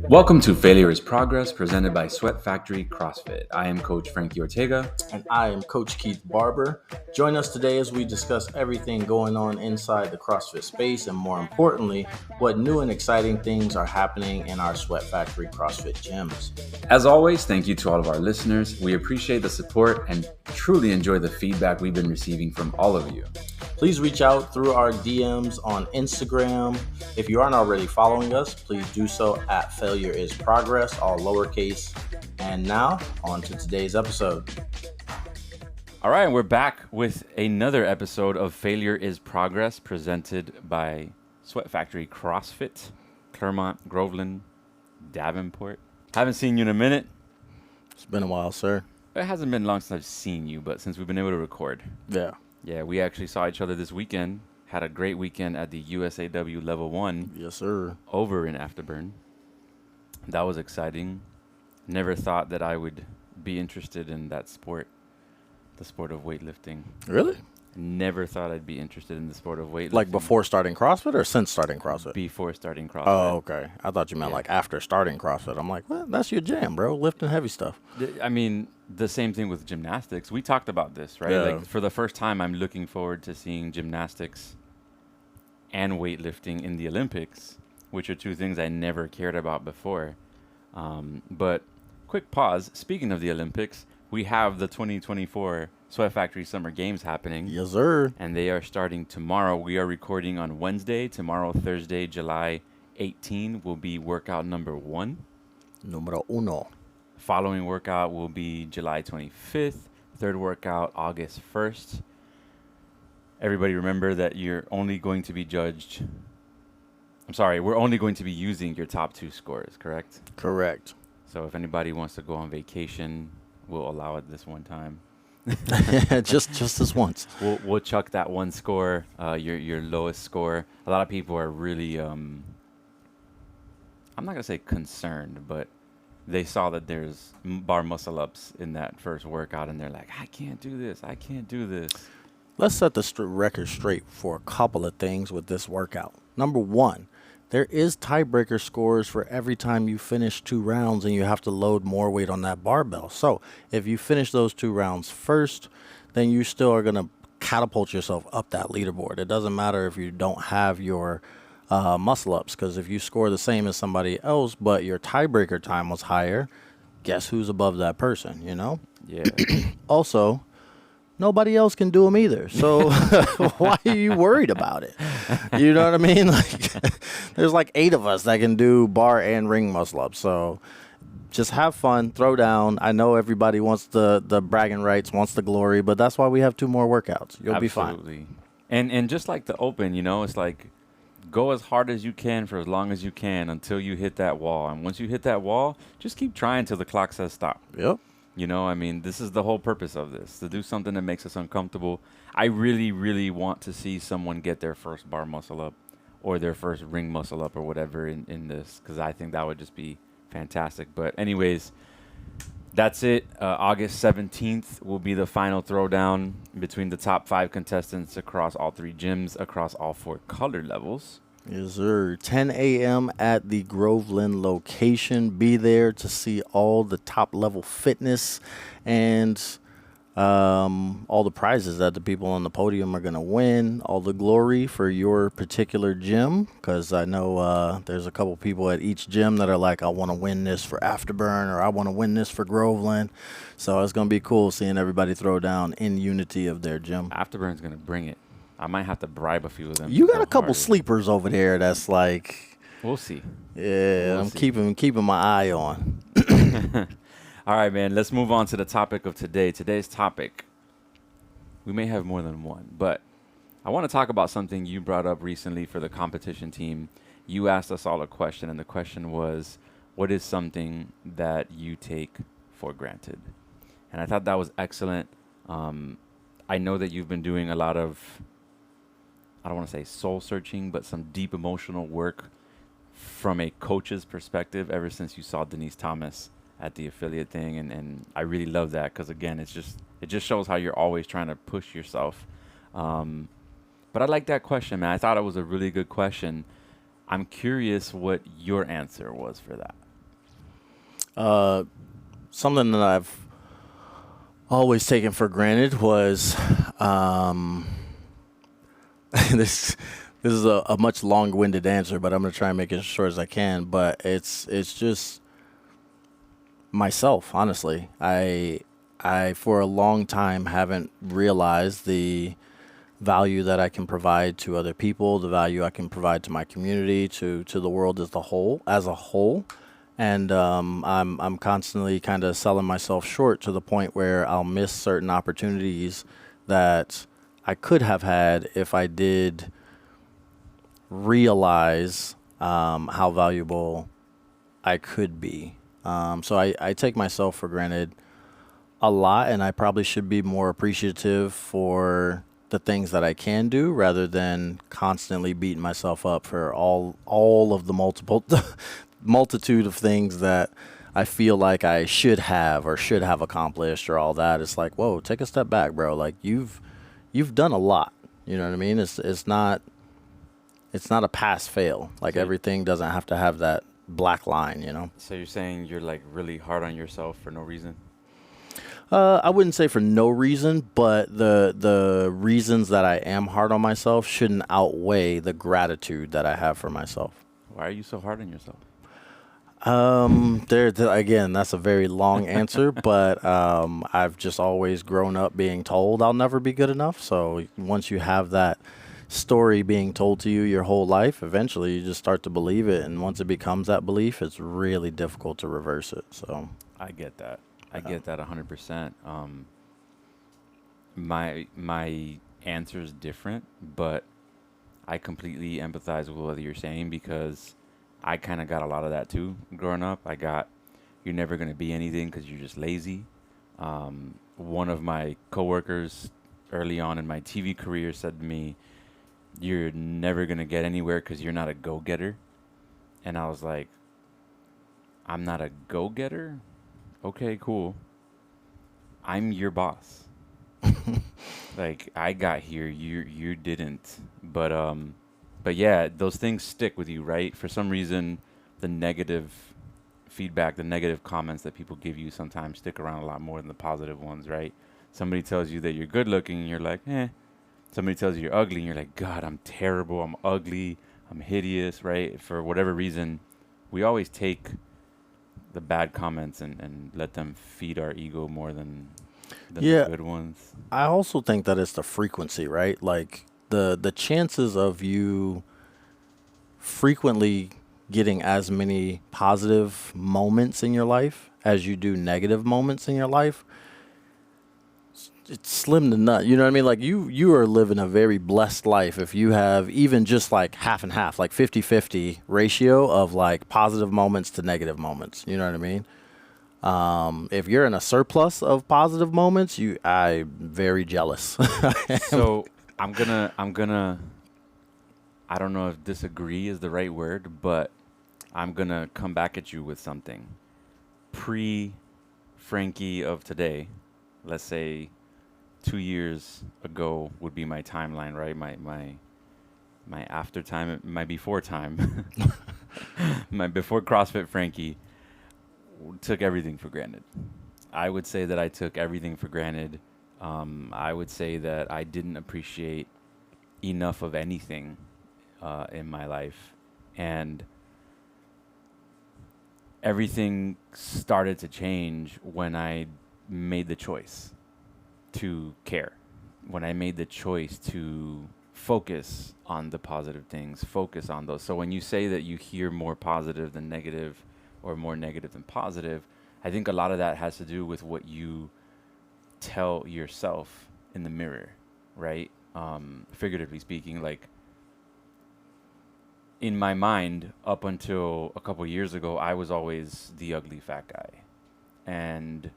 Welcome to Failure is Progress, presented by Sweat Factory CrossFit. I am Coach Frankie Ortega. And I am Coach Keith Barber. Join us today as we discuss everything going on inside the CrossFit space and, more importantly, what new and exciting things are happening in our Sweat Factory CrossFit gyms. As always, thank you to all of our listeners. We appreciate the support and truly enjoy the feedback we've been receiving from all of you. Please reach out through our DMs on Instagram. If you aren't already following us, please do so at Failure is Progress, all lowercase. And now, on to today's episode. All right, we're back with another episode of Failure is Progress, presented by Sweat Factory CrossFit, Claremont, Groveland, Davenport. Haven't seen you in a minute. It's been a while, sir. It hasn't been long since I've seen you, but since we've been able to record. Yeah, we actually saw each other this weekend. Had a great weekend at the USAW Level 1. Yes, sir. Over in Afterburn. That was exciting. Never thought that I would be interested in that sport, the sport of weightlifting. Really? Never thought I'd be interested in the sport of weightlifting. Like before starting CrossFit or since starting CrossFit? Before starting CrossFit. Oh, okay. I thought you meant like after starting CrossFit. I'm like, well, that's your jam, bro. Lifting heavy stuff. I mean, the same thing with gymnastics. We talked about this, right? Yeah. Like for the first time, I'm looking forward to seeing gymnastics and weightlifting in the Olympics, which are two things I never cared about before. But quick pause. Speaking of the Olympics, we have the 2024 Sweat Factory Summer Games happening. Yes, sir. And they are starting tomorrow. We are recording on Wednesday. Tomorrow, Thursday, July 18, will be workout number 1. Numero uno. Following workout will be July 25th. Third workout, August 1st. Everybody remember that you're only going to be judged. I'm sorry, we're only going to be using your top 2 scores, correct? Correct. So if anybody wants to go on vacation, we'll allow it this one time. just this once. We'll chuck that one score, your lowest score. A lot of people are really, I'm not going to say concerned, but they saw that there's bar muscle ups in that first workout, and they're like, I can't do this. Let's set the record straight for a couple of things with this workout. Number one, there is tiebreaker scores for every time you finish 2 rounds and you have to load more weight on that barbell. So if you finish those 2 rounds first, then you still are going to catapult yourself up that leaderboard. It doesn't matter if you don't have your muscle ups, because if you score the same as somebody else, but your tiebreaker time was higher, guess who's above that person, you know? Yeah. Also, nobody else can do them either. So why are you worried about it? You know what I mean? Like, there's like 8 of us that can do bar and ring muscle ups. So just have fun, throw down. I know everybody wants the bragging rights, wants the glory, but that's why we have 2 more workouts. You'll be fine. Absolutely. And just like the open, you know, it's like go as hard as you can for as long as you can until you hit that wall. And once you hit that wall, just keep trying till the clock says stop. Yep. You know, I mean, this is the whole purpose of this, to do something that makes us uncomfortable. I really, really want to see someone get their first bar muscle up or their first ring muscle up or whatever in this, because I think that would just be fantastic. But anyways, that's it. August 17th will be the final throwdown between the top 5 contestants across all 3 gyms, across all 4 color levels. Yes, sir. 10 a.m. at the Groveland location. Be there to see all the top level fitness and all the prizes that the people on the podium are going to win, all the glory for your particular gym, because I know there's a couple people at each gym that are like, I want to win this for Afterburn, or I want to win this for Groveland. So it's going to be cool seeing everybody throw down in unity of their gym. Afterburn's going to bring it. I might have to bribe a few of them. You got a couple sleepers over there that's like... We'll see. Yeah, I'm keeping my eye on. All right, man, let's move on to the topic of today. Today's topic, we may have more than one, but I want to talk about something you brought up recently for the competition team. You asked us all a question, and the question was, what is something that you take for granted? And I thought that was excellent. I know that you've been doing a lot of, I don't want to say soul searching, but some deep emotional work from a coach's perspective ever since you saw Denise Thomas at the affiliate thing, and I really love that because, again, it just shows how you're always trying to push yourself. But I like that question, man. I thought it was a really good question. I'm curious what your answer was for that. Uh, Something that I've always taken for granted was um, this. This is a much long-winded answer, but I'm gonna try and make it as short as I can. But it's just myself, honestly. I for a long time haven't realized the value that I can provide to other people, the value I can provide to my community, to the world as a whole. And I'm constantly kind of selling myself short to the point where I'll miss certain opportunities that I could have had if I did realize how valuable I could be. So I take myself for granted a lot, and I probably should be more appreciative for the things that I can do rather than constantly beating myself up for all of the multiple multitude of things that I feel like I should have or should have accomplished or all that. It's like, whoa, take a step back, bro. Like you've done a lot. You know what I mean? It's not a pass fail. Like So, everything doesn't have to have that black line, you know? so you're saying you're like really hard on yourself for no reason? I wouldn't say for no reason, but the reasons that I am hard on myself shouldn't outweigh the gratitude that I have for myself. Why are you so hard on yourself? Again, that's a very long answer, but I've just always grown up being told I'll never be good enough. So once you have that story being told to you your whole life, eventually you just start to believe it, and once it becomes that belief, it's really difficult to reverse it. So I get that. I get that 100%. My answer is different, but I completely empathize with what you're saying because I kind of got a lot of that too growing up. I got, you're never going to be anything because you're just lazy. One of my coworkers early on in my TV career said to me, you're never going to get anywhere because you're not a go-getter. And I was like, I'm not a go-getter? Okay, cool. I'm your boss. Like I got here, you didn't. But yeah, those things stick with you, right? For some reason, the negative feedback, the negative comments that people give you sometimes stick around a lot more than the positive ones, right? Somebody tells you that you're good looking and you're like, eh. Somebody tells you you're ugly and you're like, God, I'm terrible, I'm ugly, I'm hideous, right? For whatever reason, we always take the bad comments and let them feed our ego more than the yeah, good ones. I also think that it's the frequency, right? Like the chances of you frequently getting as many positive moments in your life as you do negative moments in your life, it's slim to none. You know what I mean? Like you are living a very blessed life if you have even just like half and half, like 50-50 ratio of like positive moments to negative moments. You know what I mean? If you're in a surplus of positive moments, I'm very jealous. So I'm gonna I don't know if disagree is the right word, but I'm gonna come back at you with something. Pre Frankie of today, let's say 2 years ago would be my timeline, right? My after time, my before time, my before CrossFit Frankie took everything for granted. I would say that I took everything for granted. I would say that I didn't appreciate enough of anything in my life, and everything started to change when I made the choice to care. When I made the choice to focus on the positive things, focus on those. So when you say that you hear more positive than negative or more negative than positive, I think a lot of that has to do with what you tell yourself in the mirror, right? Figuratively speaking, like in my mind, up until a couple years ago, I was always the ugly fat guy. And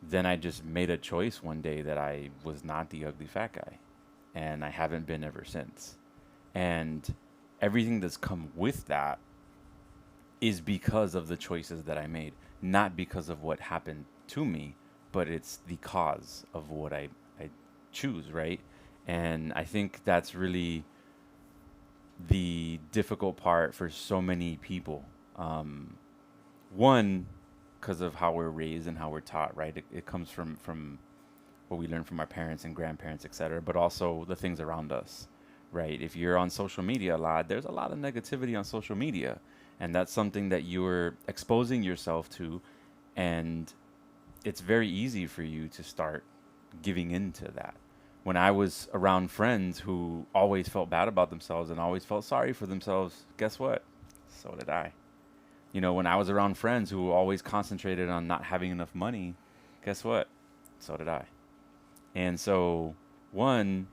then I just made a choice one day that I was not the ugly fat guy. And I haven't been ever since. And everything that's come with that is because of the choices that I made, not because of what happened to me, but it's the cause of what I choose, right? And I think that's really the difficult part for so many people. One, because of how we're raised and how we're taught, right? It comes from what we learn from our parents and grandparents, et cetera, but also the things around us, right? If you're on social media a lot, there's a lot of negativity on social media. And that's something that you're exposing yourself to. And it's very easy for you to start giving into that. When I was around friends who always felt bad about themselves and always felt sorry for themselves, guess what? So did I. You know, when I was around friends who always concentrated on not having enough money, guess what? So did I. And so, one,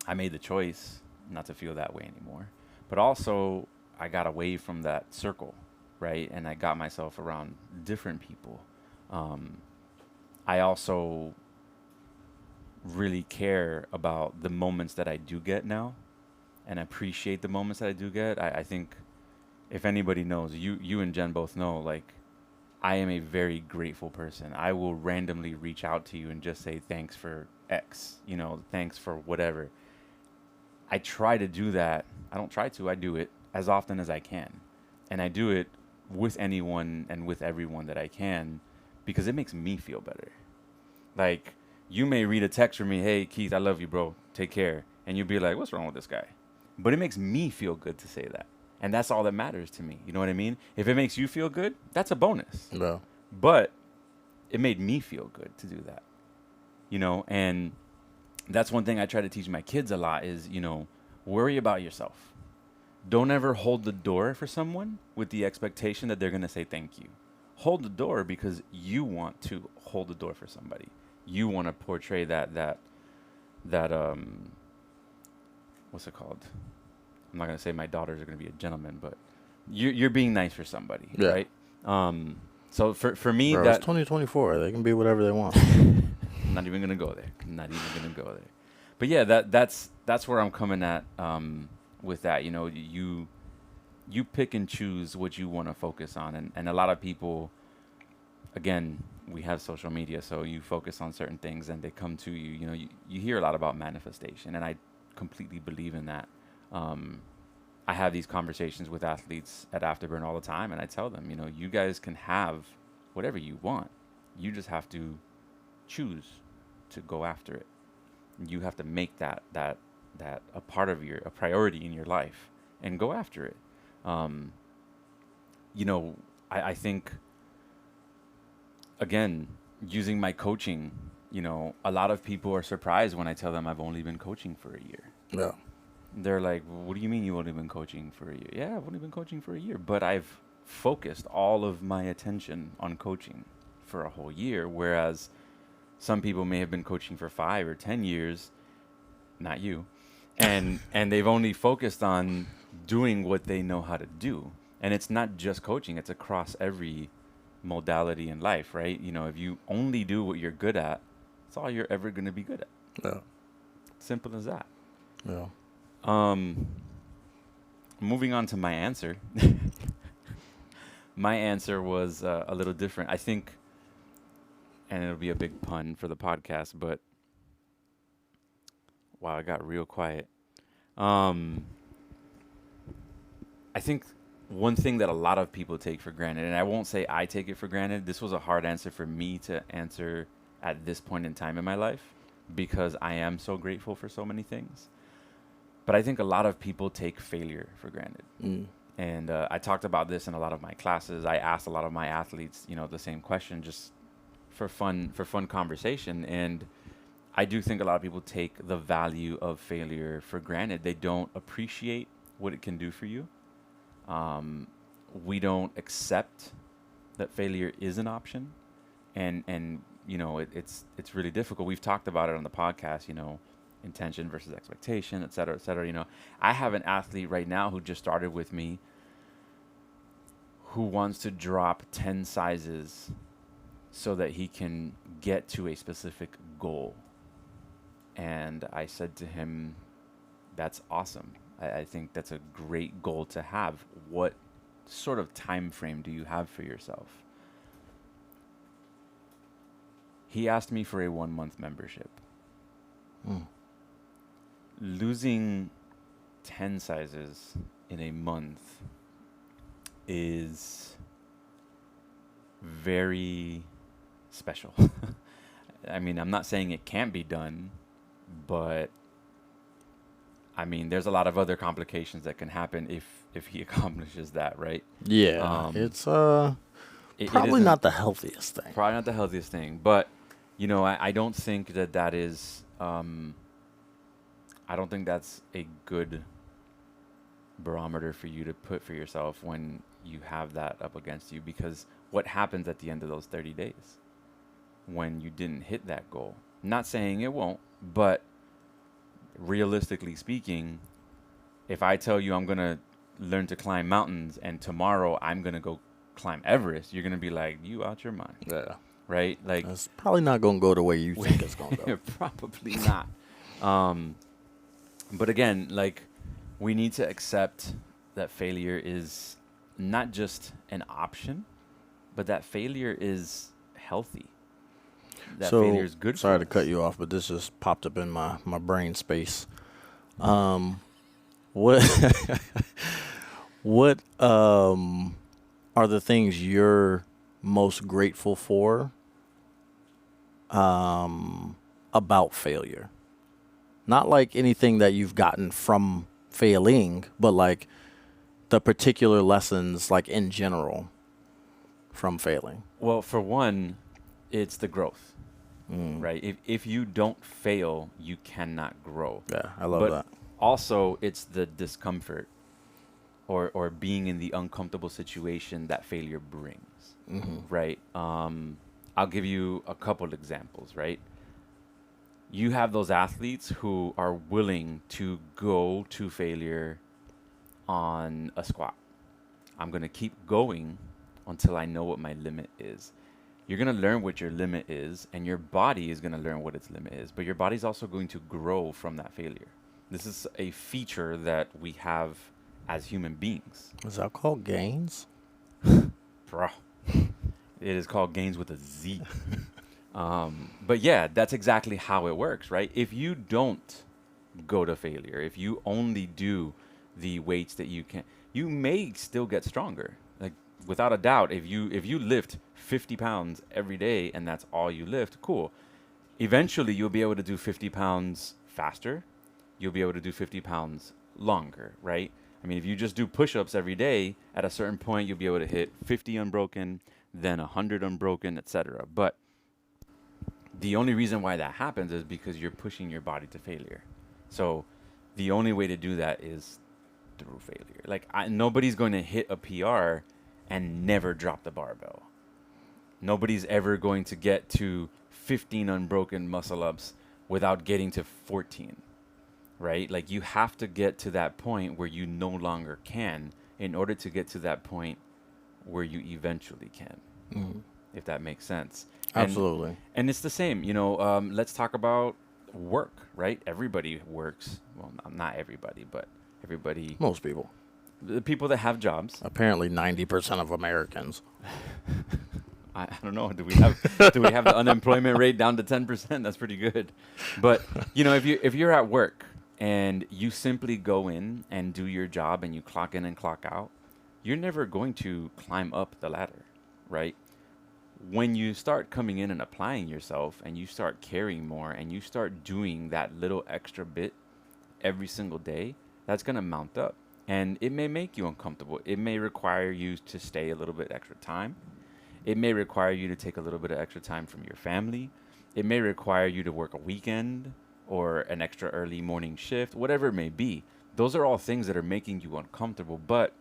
I made the choice not to feel that way anymore. But also, I got away from that circle, right? And I got myself around different people. I also really care about the moments that I do get now and appreciate the moments that I do get. I think if anybody knows, you and Jen both know, like, I am a very grateful person. I will randomly reach out to you and just say thanks for X, you know, thanks for whatever. I try to do that. I don't try to, I do it as often as I can. And I do it with anyone and with everyone that I can because it makes me feel better. Like, you may read a text from me, hey, Keith, I love you, bro. Take care. And you'll be like, what's wrong with this guy? But it makes me feel good to say that. And that's all that matters to me. You know what I mean? If it makes you feel good, that's a bonus. Yeah. But it made me feel good to do that. You know, and that's one thing I try to teach my kids a lot is, you know, worry about yourself. Don't ever hold the door for someone with the expectation that they're going to say thank you. Hold the door because you want to hold the door for somebody. You want to portray that what's it called? I'm not going to say my daughters are going to be a gentleman, but you're being nice for somebody, Yeah. right? So for me, Bro, that it's 2024. They can be whatever they want. I'm not even gonna go there. Not even gonna go there. But yeah, that's where I'm coming at with that. You know, you pick and choose what you want to focus on, and a lot of people, again, we have social media, so you focus on certain things and they come to you. You know, you hear a lot about manifestation, and I completely believe in that. I have these conversations with athletes at Afterburn all the time, and I tell them, you know, you guys can have whatever you want. You just have to choose to go after it. You have to make that a part of a priority in your life and go after it. You know, I think, again, using my coaching, you know, a lot of people are surprised when I tell them I've only been coaching for a year. Yeah. They're like, what do you mean you've only been coaching for a year? Yeah, I've only been coaching for a year, but I've focused all of my attention on coaching for a whole year, whereas some people may have been coaching for 5 or 10 years, not you, and they've only focused on doing what they know how to do. And it's not just coaching, it's across every modality in life, right? You know, if you only do what you're good at, it's all you're ever going to be good at. Yeah. Simple as that. Yeah. Moving on to my answer. My answer was a little different. I think, and it'll be a big pun for the podcast, but wow, I got real quiet. I think one thing that a lot of people take for granted, and I won't say I take it for granted, this was a hard answer for me to answer at this point in time in my life because I am so grateful for so many things. But I think a lot of people take failure for granted. Mm. And I talked about this in a lot of my classes. I asked a lot of my athletes, you know, the same question just for fun conversation. And I do think a lot of people take the value of failure for granted. They don't appreciate what it can do for you. We don't accept that failure is an option. And you know, it's really difficult. We've talked about it on the podcast, you know, intention versus expectation, et cetera, et cetera. You know, I have an athlete right now who just started with me who wants to drop 10 sizes so that he can get to a specific goal. And I said to him, that's awesome. I think that's a great goal to have. What sort of time frame do you have for yourself? He asked me for a 1-month membership. Mm. losing 10 sizes in a month is very special. I mean, I'm not saying it can't be done, but I mean, there's a lot of other complications that can happen if he accomplishes that, right? Yeah, Um, it's it probably isn't not the healthiest thing. probably not the healthiest thing, but I don't think that is. I don't think that's a good barometer for you to put for yourself when you have that up against you, because what happens at the end of those 30 days when you didn't hit that goal? Not saying it won't, but realistically speaking, if I tell you I'm going to learn to climb mountains and tomorrow I'm going to go climb Everest, you're going to be like, you out your mind, Yeah, right? Like, it's probably not going to go the way you think it's going to go. probably not. But again, like, we need to accept that failure is not just an option, but that failure is healthy. That failure is good sorry for to cut us. you off, but this just popped up in my brain space. What what are the things you're most grateful for about failure? Not like anything that you've gotten from failing, but like the particular lessons, like in general, from failing. Well, for one, it's the growth, right? If you don't fail, you cannot grow. Yeah, I love But that. also, it's the discomfort or being in the uncomfortable situation that failure brings, right? I'll give you a couple examples, right? You have those athletes who are willing to go to failure on a squat. I'm going to keep going until I know what my limit is. You're going to learn what your limit is, and your body is going to learn what its limit is, but your body's also going to grow from that failure. This is a feature that we have as human beings. Is that called gains? Bro. It is called gains with a Z. But yeah, that's exactly how it works, right? If you don't go to failure, if you only do the weights that you can, you may still get stronger. Like, without a doubt, if you lift 50 pounds every day and that's all you lift, cool. Eventually, you'll be able to do 50 pounds faster. You'll be able to do 50 pounds longer, right? I mean, if you just do push-ups every day, at a certain point, you'll be able to hit 50 unbroken, then 100 unbroken, etc. But the only reason why that happens is because you're pushing your body to failure. So the only way to do that is through failure. Like, nobody's going to hit a PR and never drop the barbell. Nobody's ever going to get to 15 unbroken muscle ups without getting to 14, right? Like, you have to get to that point where you no longer can in order to get to that point where you eventually can, if that makes sense. Absolutely. And it's the same, let's talk about work, right? Everybody works. Well, not everybody, but everybody, Most people. the people that have jobs. Apparently 90% of Americans. I don't know. Do we have the unemployment rate down to 10%? That's pretty good. But if you're at work and you simply go in and do your job and you clock in and clock out, you're never going to climb up the ladder, right? When you start coming in and applying yourself and you start carrying more and you start doing that little extra bit every single day, that's going to mount up. And it may make you uncomfortable. It may require you to stay a little bit extra time. It may require you to take a little bit of extra time from your family. It may require you to work a weekend or an extra early morning shift, whatever it may be. Those are all things that are making you uncomfortable, but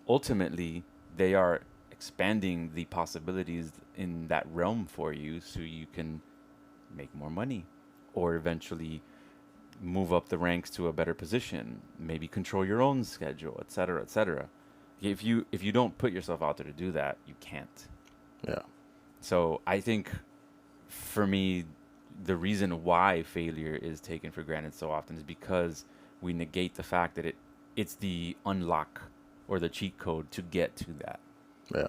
ultimately they are expanding the possibilities in that realm for you so you can make more money or eventually move up the ranks to a better position, maybe control your own schedule, et cetera, et cetera. If you don't put yourself out there to do that, you can't. Yeah. So I think for me, the reason why failure is taken for granted so often is because we negate the fact that it's the unlock or the cheat code to get to that. Yeah.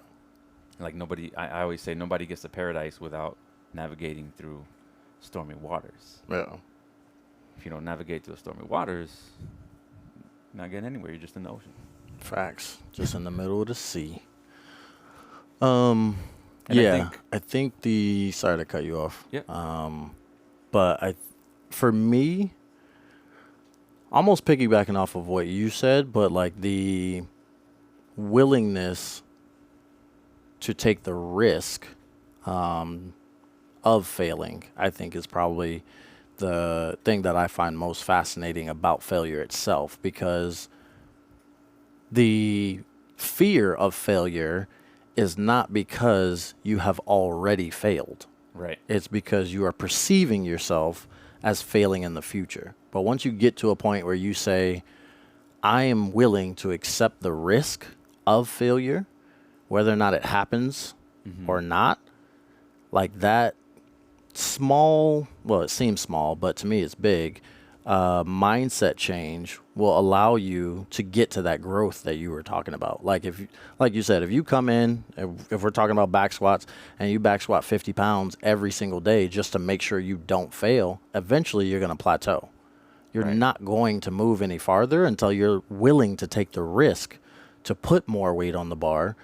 Like, I always say nobody gets to paradise without navigating through stormy waters. Yeah. if you don't navigate through the stormy waters, you're not getting anywhere. You're just in the ocean. Facts. Just in the middle of the sea. Um, And I yeah, think, I think the sorry to cut you off. yeah, But for me, almost piggybacking off of what you said, but like the willingness to take the risk of failing, I think is probably the thing that I find most fascinating about failure itself, because the fear of failure is not because you have already failed. right, It's because you are perceiving yourself as failing in the future. But once you get to a point where you say, I am willing to accept the risk of failure, whether or not it happens or not, like that small, well, it seems small, but to me it's big, mindset change will allow you to get to that growth that you were talking about. Like like you said, if you come in, if we're talking about back squats and you back squat 50 pounds every single day just to make sure you don't fail, eventually you're going to plateau. You're right. not going to move any farther until you're willing to take the risk to put more weight on the bar.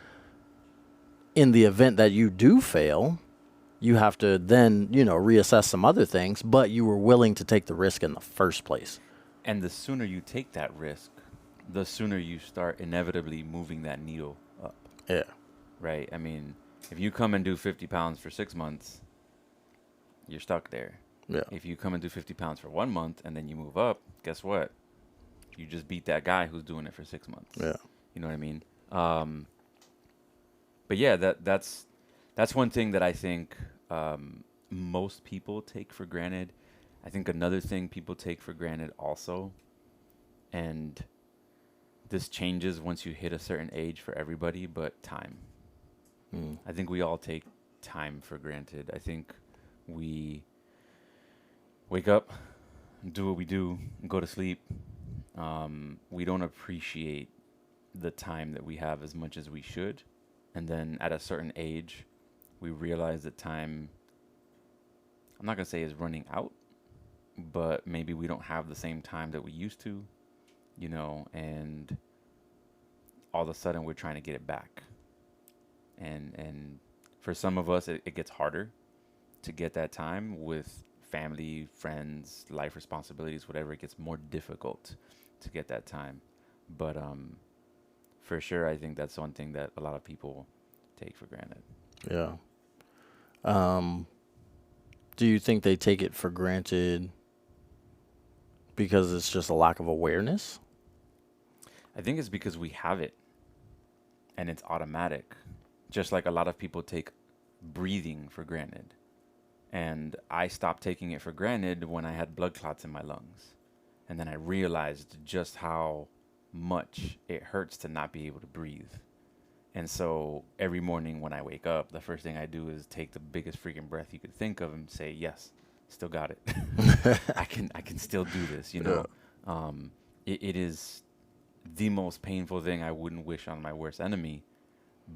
In the event that you do fail, you have to then, reassess some other things, but you were willing to take the risk in the first place. And the sooner you take that risk, the sooner you start inevitably moving that needle up, Yeah. right? I mean, if you come and do 50 pounds for 6 months, you're stuck there. Yeah. If you come and do 50 pounds for 1 month and then you move up, guess what? You just beat that guy who's doing it for 6 months. Yeah. You know what I mean? But yeah, that's one thing that I think most people take for granted. I think another thing people take for granted also, and this changes once you hit a certain age for everybody, but time. I think we all take time for granted. I think we wake up, do what we do, and go to sleep. We don't appreciate the time that we have as much as we should. And then at a certain age, we realize that time, I'm not going to say is running out, but maybe we don't have the same time that we used to, and all of a sudden we're trying to get it back. And for some of us, it gets harder to get that time with family, friends, life responsibilities, whatever. It gets more difficult to get that time. But for sure, I think that's one thing that a lot of people take for granted. Yeah. Do you think they take it for granted because it's just a lack of awareness? I think it's because we have it and it's automatic. Just like a lot of people take breathing for granted. And I stopped taking it for granted when I had blood clots in my lungs. And then I realized just how much it hurts to not be able to breathe. And so every morning when I wake up, the first thing I do is take the biggest freaking breath you could think of and say, yes, still got it. I can still do this, Yeah. It is the most painful thing I wouldn't wish on my worst enemy,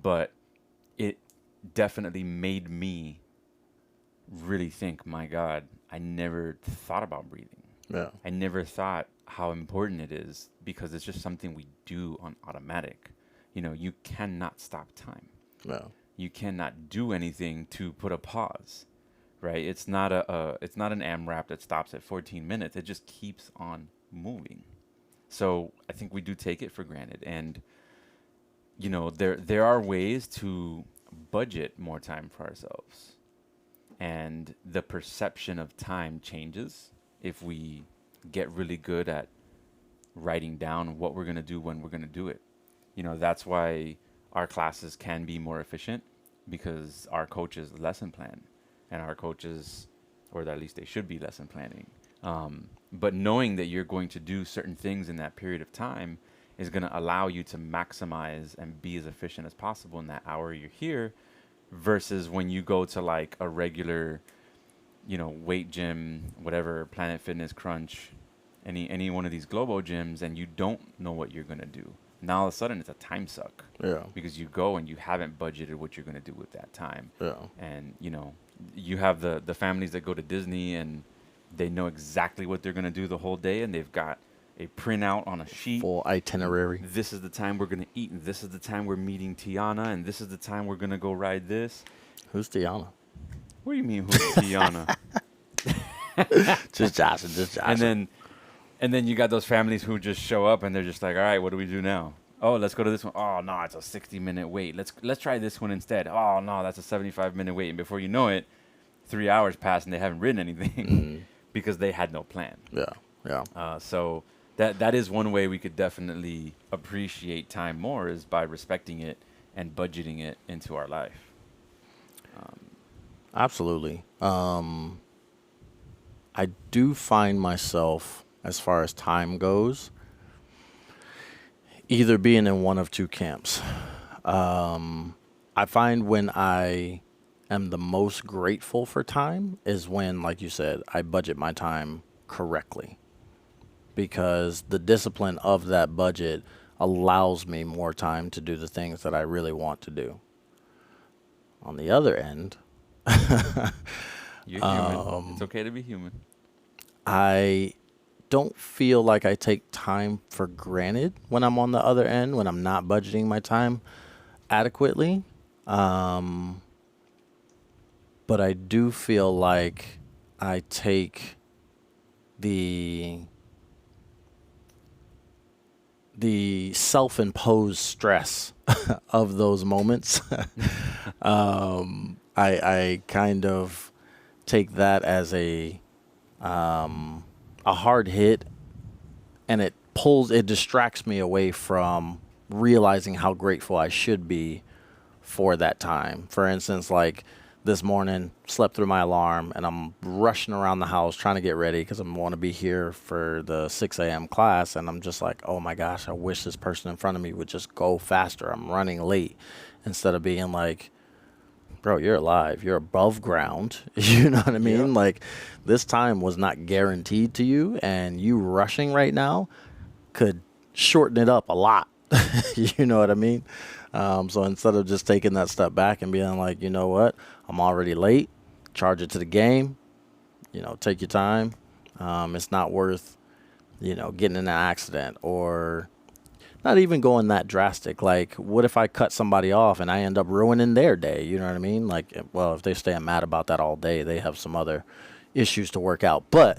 but it definitely made me really think, my God, I never thought about breathing. Yeah. I never thought how important it is because it's just something we do on automatic. You cannot stop time. Yeah. You cannot do anything to put a pause, right? It's not an AMRAP that stops at 14 minutes. It just keeps on moving. So I think we do take it for granted. And, there are ways to budget more time for ourselves. And the perception of time changes if we get really good at writing down what we're going to do when we're going to do it. That's why our classes can be more efficient because our coaches lesson plan and our coaches, or at least they should be lesson planning. But knowing that you're going to do certain things in that period of time is going to allow you to maximize and be as efficient as possible in that hour you're here versus when you go to like a regular, weight gym, whatever, Planet Fitness, Crunch, any one of these global gyms, and you don't know what you're going to do. Now all of a sudden it's a time suck. Yeah. Because you go and you haven't budgeted what you're going to do with that time. Yeah. And, you have the families that go to Disney and, They know exactly what they're going to do the whole day, and they've got a printout on a sheet. Full itinerary. This is the time we're going to eat, and this is the time we're meeting Tiana, and this is the time we're going to go ride this. Who's Tiana? What do you mean, who's Tiana? Just joshing. And then you got those families who just show up, and they're just like, all right, what do we do now? Oh, let's go to this one. Oh, no, it's a 60-minute wait. Let's try this one instead. Oh, no, that's a 75-minute wait. And before you know it, 3 hours pass, and they haven't written anything because they had no plan. Yeah. So that is one way we could definitely appreciate time more, is by respecting it and budgeting it into our life. Absolutely. I do find myself, as far as time goes, either being in one of two camps. I find when I am the most grateful for time is when, like you said, I budget my time correctly, because the discipline of that budget allows me more time to do the things that I really want to do. On the other end, You're human. It's okay to be human. I don't feel like I take time for granted when I'm on the other end, when I'm not budgeting my time adequately. But I do feel like I take the self-imposed stress of those moments. I kind of take that as a hard hit, and it distracts me away from realizing how grateful I should be for that time. For instance, like this morning, slept through my alarm, and I'm rushing around the house trying to get ready because I want to be here for the 6 a.m. class, and I'm just like, oh my gosh, I wish this person in front of me would just go faster. I'm running late, instead of being like, bro, you're alive. You're above ground. You know what I mean? Yep. Like, this time was not guaranteed to you, and you rushing right now could shorten it up a lot. You know what I mean? So instead of just taking that step back and being like, you know what, I'm already late, charge it to the game, take your time. It's not worth, getting in an accident, or not even going that drastic. Like, what if I cut somebody off and I end up ruining their day? You know what I mean? Like, well, if they stay mad about that all day, they have some other issues to work out. But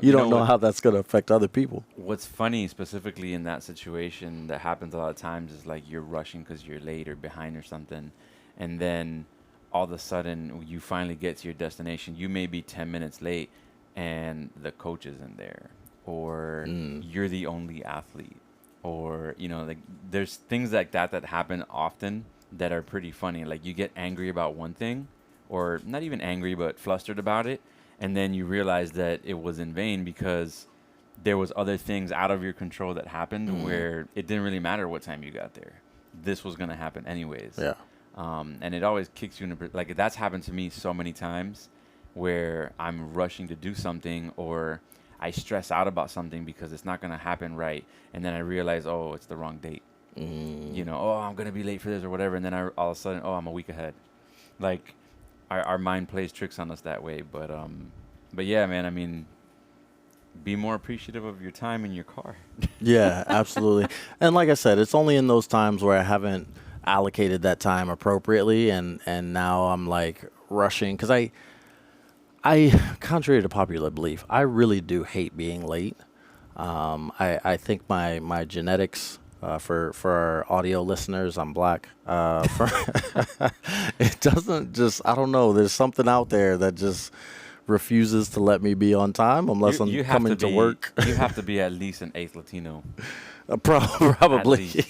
you don't know how that's going to affect other people. What's funny specifically in that situation that happens a lot of times is like you're rushing because you're late or behind or something, and then all of a sudden you finally get to your destination. You may be 10 minutes late and the coach isn't there, or you're the only athlete, or like there's things like that happen often that are pretty funny. Like, you get angry about one thing, or not even angry but flustered about it, and then you realize that it was in vain because there was other things out of your control that happened where it didn't really matter what time you got there. This was going to happen anyways. Yeah. And it always kicks you in like, that's happened to me so many times where I'm rushing to do something, or I stress out about something because it's not going to happen right, and then I realize, oh, it's the wrong date. Oh, I'm going to be late for this or whatever, and then all of a sudden, oh, I'm a week ahead. Like, our mind plays tricks on us that way. But yeah, man, I mean, be more appreciative of your time in your car. Yeah, absolutely. And like I said, it's only in those times where I haven't allocated that time appropriately, and now I'm like rushing, because I contrary to popular belief, I really do hate being late. I think my genetics, for our audio listeners, I'm black. It doesn't just, I don't know, there's something out there that just refuses to let me be on time unless I'm coming to work. You have to be at least an eighth Latino. Probably.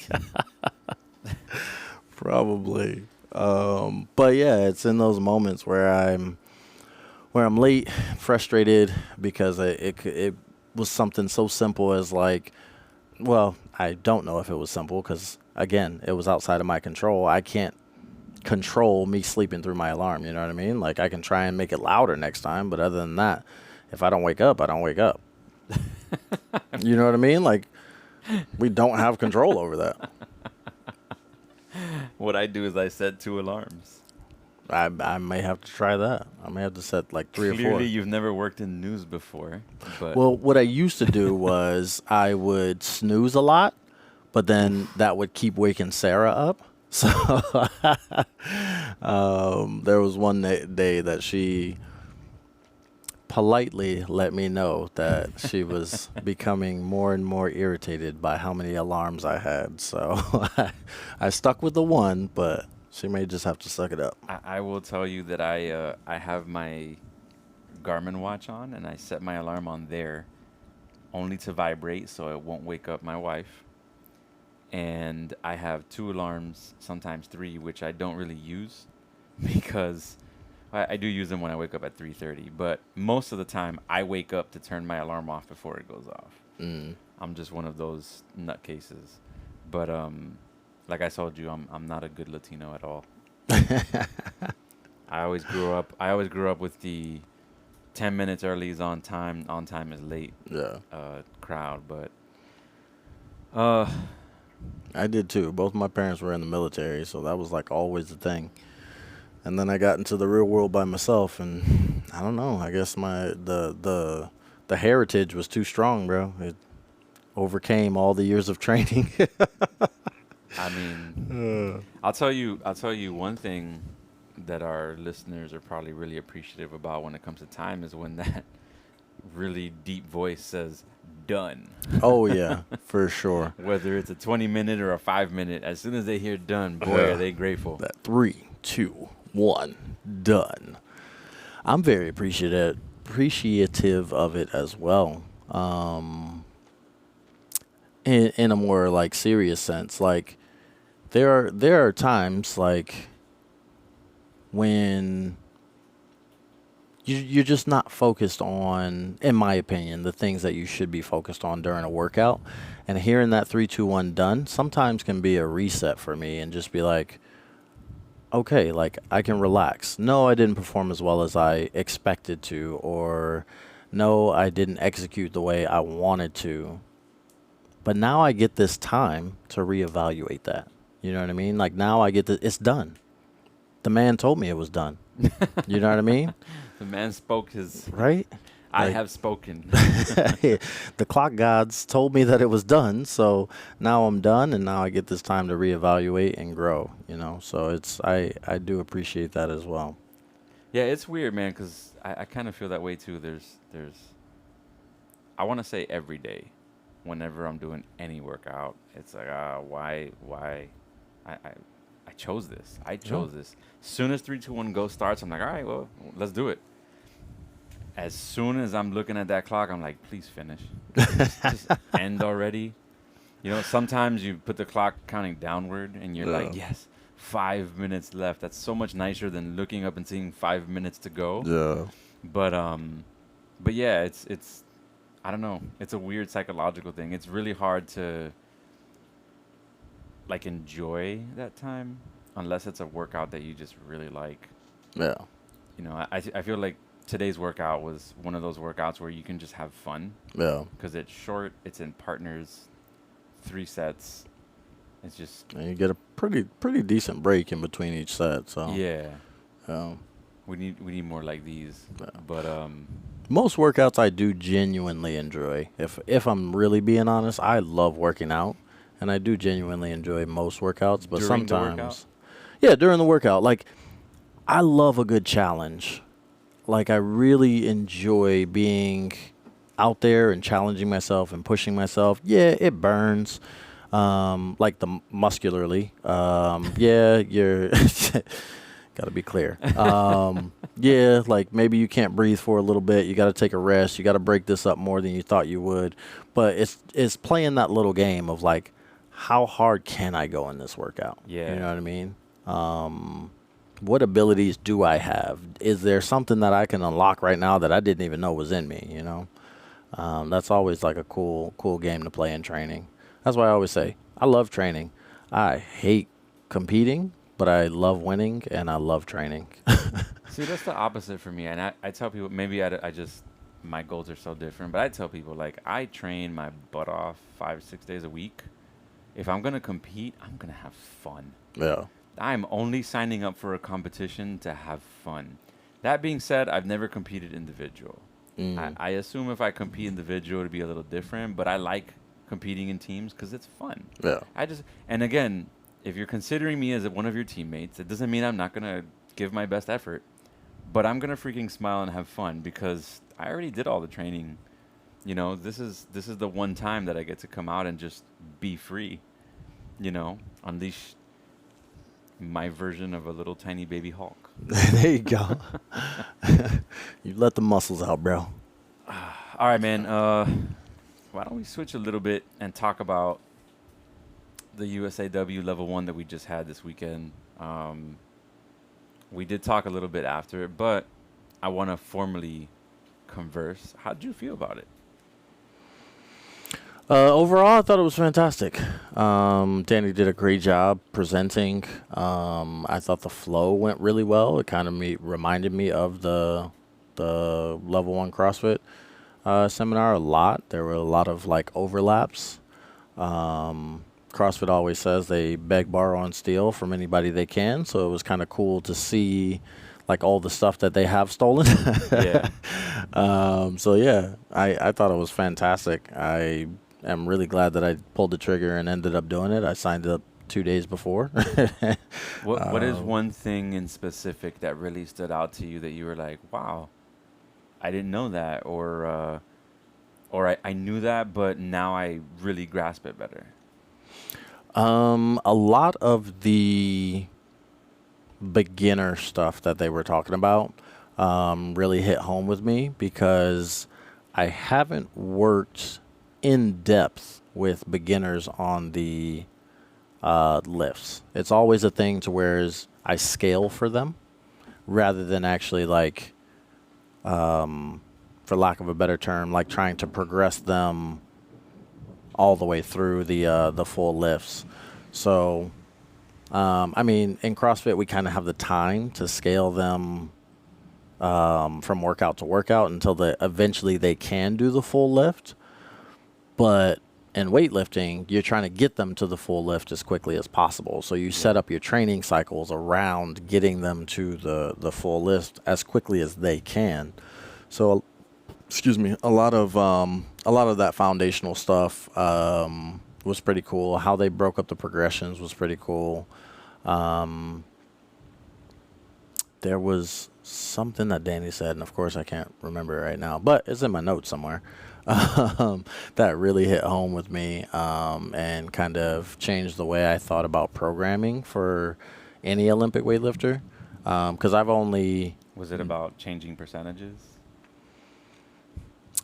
Probably. But yeah, it's in those moments where I'm late, frustrated, because it was something so simple as like, well, I don't know if it was simple, because again, it was outside of my control. I can't control me sleeping through my alarm. You know what I mean? Like, I can try and make it louder next time, but other than that, if I don't wake up, I don't wake up. You know what I mean? Like, we don't have control over that. What I do is I set 2 alarms. I may have to try that. I may have to set like 3 or 4. Clearly, you've never worked in news before, but Well, what I used to do was I would snooze a lot, but then that would keep waking Sarah up. So there was one day that she politely let me know that she was becoming more and more irritated by how many alarms I had. So I stuck with the one, but she may just have to suck it up. I will tell you that I have my Garmin watch on, and I set my alarm on there only to vibrate so it won't wake up my wife. And I have 2 alarms, sometimes 3, which I don't really use because I do use them when I wake up at 3:30. But most of the time, I wake up to turn my alarm off before it goes off. Mm. I'm just one of those nutcases. But like I told you, I'm not a good Latino at all. I always grew up with the 10 minutes early is on time is late Yeah. crowd. But I did too. Both my parents were in the military, so that was like always the thing. And then I got into the real world by myself, and I don't know. I guess the heritage was too strong, bro. It overcame all the years of training. I mean, I'll tell you one thing that our listeners are probably really appreciative about when it comes to time is when that really deep voice says done. Oh yeah, for sure. Whether it's a 20-minute or a 5-minute, as soon as they hear done, boy, are they grateful. That 3, 2, 1, done. I'm very appreciative of it as well. In a more like serious sense, like there are times like when you're just not focused on, in my opinion, the things that you should be focused on during a workout. And hearing that 3, 2, 1 done sometimes can be a reset for me and just be like, okay, like I can relax. No, I didn't perform as well as I expected to, or no, I didn't execute the way I wanted to. But now I get this time to reevaluate that. You know what I mean? Like now I get it's done. The man told me it was done. You know what I mean? The man spoke his. Right? I Like- have spoken. The clock gods told me that it was done, so now I'm done, and now I get this time to reevaluate and grow. You know, so I do appreciate that as well. Yeah, it's weird, man, because I kind of feel that way too. There's I want to say every day, whenever I'm doing any workout, it's like why I chose this. I chose this. Soon as 3, 2, 1 go starts, I'm like, all right, well, let's do it. As soon as I'm looking at that clock, I'm like, please finish. Just end already. You know, sometimes you put the clock counting downward, and you're like, yes, 5 minutes left. That's so much nicer than looking up and seeing 5 minutes to go. Yeah. But yeah, it's I don't know. It's a weird psychological thing. It's really hard to like enjoy that time unless it's a workout that you just really like. Yeah. You know, I feel like today's workout was one of those workouts where you can just have fun Yeah. because it's short, it's in partners, 3 sets. It's just And you get a pretty decent break in between each set. So yeah. yeah. We need more like these. Yeah. But Most workouts I do genuinely enjoy. If I'm really being honest, I love working out, and I do genuinely enjoy most workouts. But During the sometimes, workout? yeah, during the workout, like I love a good challenge. Like I really enjoy being out there and challenging myself and pushing myself. Yeah, it burns, like muscularly. Yeah, you're. Got to be clear. Yeah, like maybe you can't breathe for a little bit. You got to take a rest. You got to break this up more than you thought you would. But it's playing that little game of like, how hard can I go in this workout? Yeah. You know what I mean? What abilities do I have? Is there something that I can unlock right now that I didn't even know was in me? You know, that's always like a cool game to play in training. That's why I always say I love training. I hate competing, but I love winning and I love training. see, that's the opposite for me. And I tell people, maybe I just, my goals are so different, but I tell people, like, I train my butt off 5, 6 days a week. If I'm going to compete, I'm going to have fun. Yeah. I'm only signing up for a competition to have fun. That being said, I've never competed individual. I assume if I compete individual, it'd be a little different, but I like competing in teams because it's fun. Yeah. And again, if you're considering me as one of your teammates, it doesn't mean I'm not going to give my best effort, but I'm going to freaking smile and have fun because I already did all the training. You know, this is the one time that I get to come out and just be free, you know, unleash my version of a little tiny baby Hulk. There you go. You let the muscles out, bro. All right, man. Why don't we switch a little bit and talk about the USAW Level 1 that we just had this weekend? We did talk a little bit after it, but I want to formally converse. How did you feel about it? Overall, I thought it was fantastic. Danny did a great job presenting. I thought the flow went really well. It kind of reminded me of the Level 1 CrossFit seminar a lot. There were a lot of like overlaps. CrossFit always says they beg, borrow, and steal from anybody they can. So it was kind of cool to see like all the stuff that they have stolen. Yeah. So yeah, I thought it was fantastic. I am really glad that I pulled the trigger and ended up doing it. I signed up 2 days before. What is one thing in specific that really stood out to you that you were like, wow, I didn't know that, or I knew that, but now I really grasp it better? A lot of the beginner stuff that they were talking about really hit home with me because I haven't worked in depth with beginners on the lifts. It's always a thing to where I scale for them rather than actually like, for lack of a better term, like trying to progress them all the way through the full lifts. So, I mean, in CrossFit, we kind of have the time to scale them from workout to workout until eventually they can do the full lift. But in weightlifting, you're trying to get them to the full lift as quickly as possible. So you set up your training cycles around getting them to the full lift as quickly as they can. So, excuse me, a lot of that foundational stuff was pretty cool. How they broke up the progressions was pretty cool. There was something that Danny said, and of course I can't remember it right now, but it's in my notes somewhere. That really hit home with me and kind of changed the way I thought about programming for any Olympic weightlifter. Because I've only... Was it about changing percentages?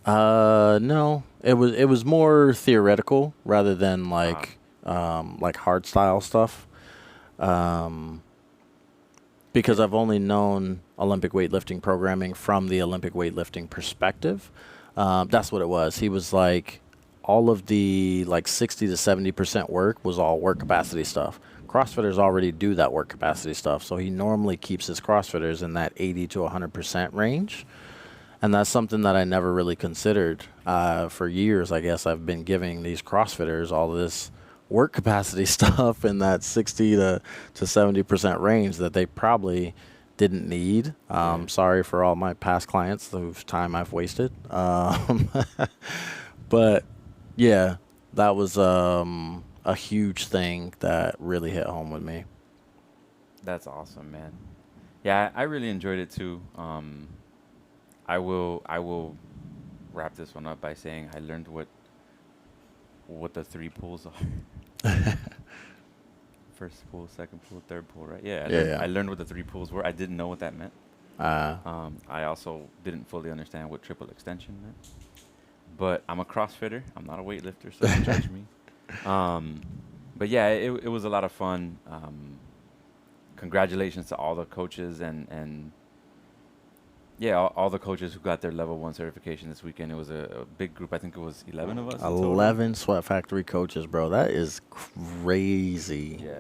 No, it was more theoretical rather than like hard style stuff. Because I've only known Olympic weightlifting programming from the Olympic weightlifting perspective. That's what it was. He was like, all of the like 60 to 70% work was all work capacity stuff. CrossFitters already do that work capacity stuff, so he normally keeps his CrossFitters in that 80 to 100% range. And that's something that I never really considered. For years, I guess I've been giving these CrossFitters all this work capacity stuff in that 60 to 70% range that they probably didn't need. Sorry for all my past clients whose time I've wasted. But yeah, that was a huge thing that really hit home with me. That's awesome, man. Yeah, I really enjoyed it too. I will wrap this one up by saying I learned what the three pools are. First pool, second pool, third pool, right? Yeah, I learned what the three pools were. I didn't know what that meant. I also didn't fully understand what triple extension meant. But I'm a CrossFitter. I'm not a weightlifter, so don't judge me. But yeah, it was a lot of fun. Congratulations to all the coaches and all the coaches who got their level 1 certification this weekend. It was a big group. I think it was 11 of us. 11 Sweat Factory coaches, bro. That is crazy. Yeah.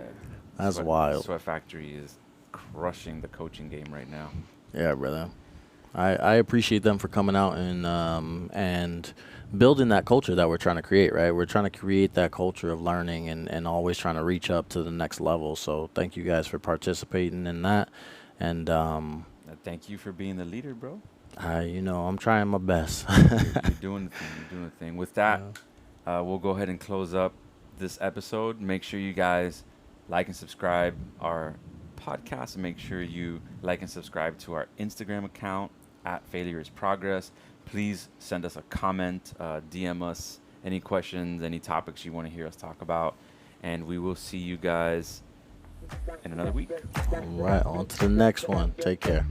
That's wild. Sweat Factory is crushing the coaching game right now. Yeah, brother. I appreciate them for coming out and building that culture that we're trying to create, right? We're trying to create that culture of learning and always trying to reach up to the next level. So thank you guys for participating in that. And Thank you for being the leader, bro. I'm trying my best. You're doing the thing. You're doing the thing. With that, we'll go ahead and close up this episode. Make sure you guys like and subscribe our podcast, and make sure you like and subscribe to our Instagram account at Failure is Progress. Please send us a comment, DM us any questions, any topics you want to hear us talk about, and we will see you guys in another week. All right, on to the next one. Take care.